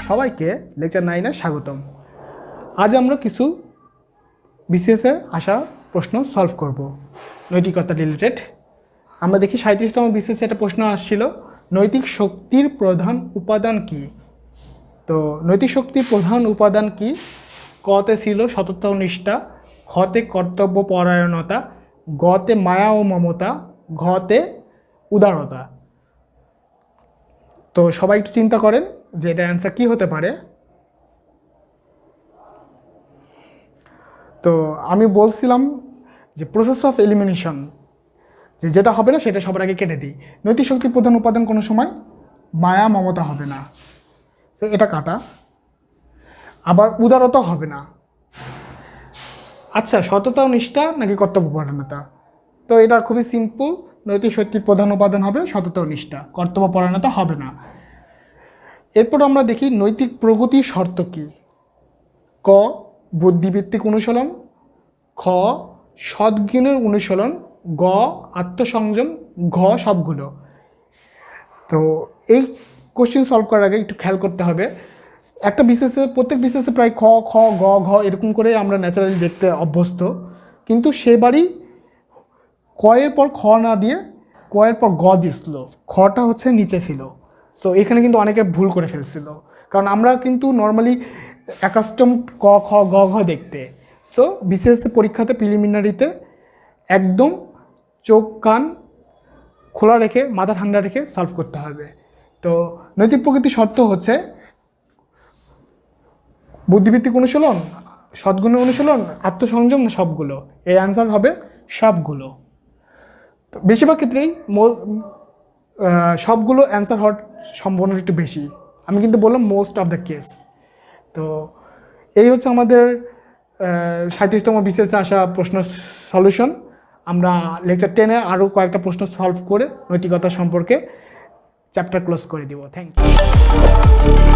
সবাইকে লেকচার 9-এ স্বাগতম। আজ আমরা কিছু বিসিএসে আসা প্রশ্ন সলভ করব নৈতিকতা রিলেটেড। আমরা দেখি 37তম বিসিএসে একটা প্রশ্ন আসছিল, নৈতিক শক্তির প্রধান উপাদান কি? তো নৈতিক শক্তির প্রধান উপাদান কি? কতে ছিল সততা ও নিষ্ঠা, খতে কর্তব্য পরায়ণতা, গতে মায়া ও মমতা, ঘতে উদারতা। তো সবাই একটু চিন্তা করেন যে এটা অ্যান্সার কী হতে পারে। তো আমি বলছিলাম যে প্রসেস অফ এলিমিনেশন, যেটা হবে না সেটা সবার আগে কেটে দিই। নৈতিক শক্তির প্রধান উপাদান কোনো সময় মায়া মমতা হবে না, তো এটা কাটা। আবার উদারতা হবে না। আচ্ছা, সততা ও নিষ্ঠা নাকি কর্তব্য পরায়ণতা? তো এটা খুবই সিম্পল, নৈতিক শক্তির প্রধান উপাদান হবে সততা ও নিষ্ঠা, কর্তব্য পরায়ণতা হবে না। এরপর আমরা দেখি নৈতিক প্রগতির শর্ত কী। ক বুদ্ধিভিত্তিক অনুশীলন, খ সদ্গুণের অনুশীলন, গ আত্মসংযম, ঘ সবগুলো। তো এই কোশ্চেন সলভ করার আগে একটু খেয়াল করতে হবে, একটা বিসিএসে প্রত্যেক বিসিএসে প্রায় খ খ গ ঘ এরকম করে আমরা ন্যাচারালি দেখতে অভ্যস্ত, কিন্তু সেবারই কয়ের পর খ না দিয়ে কয়ের পর গ দিছিল, খটা হচ্ছে নিচে ছিল। সো এখানে কিন্তু অনেকে ভুল করে ফেলছিল, কারণ আমরা কিন্তু নর্মালি অ্যাকাস্টম ক খ গ ঘ দেখতে। সো বিসিএস পরীক্ষাতে প্রিলিমিনারিতে একদম চোখ কান খোলা রেখে মাথা ঠান্ডা রেখে সলভ করতে হবে। তো নৈতিক প্রকৃতির শর্ত হচ্ছে বুদ্ধিভিত্তিক অনুশীলন, সদ্গুণের অনুশীলন, আত্মসংযম না সবগুলো। এর অ্যান্সার হবে সবগুলো। তো বেশিরভাগ ক্ষেত্রেই সবগুলো অ্যান্সার হওয়ার সম্ভাবনা একটু বেশি। আমি কিন্তু বললাম মোস্ট অফ দ্য কেস। তো এই হচ্ছে আমাদের 37তম বিসিএসে আসা প্রশ্ন সলিউশন। আমরা লেকচার 10-এ আরও কয়েকটা প্রশ্ন সলভ করে নৈতিকতা সম্পর্কে চ্যাপ্টার ক্লোজ করে দিব। Thank you.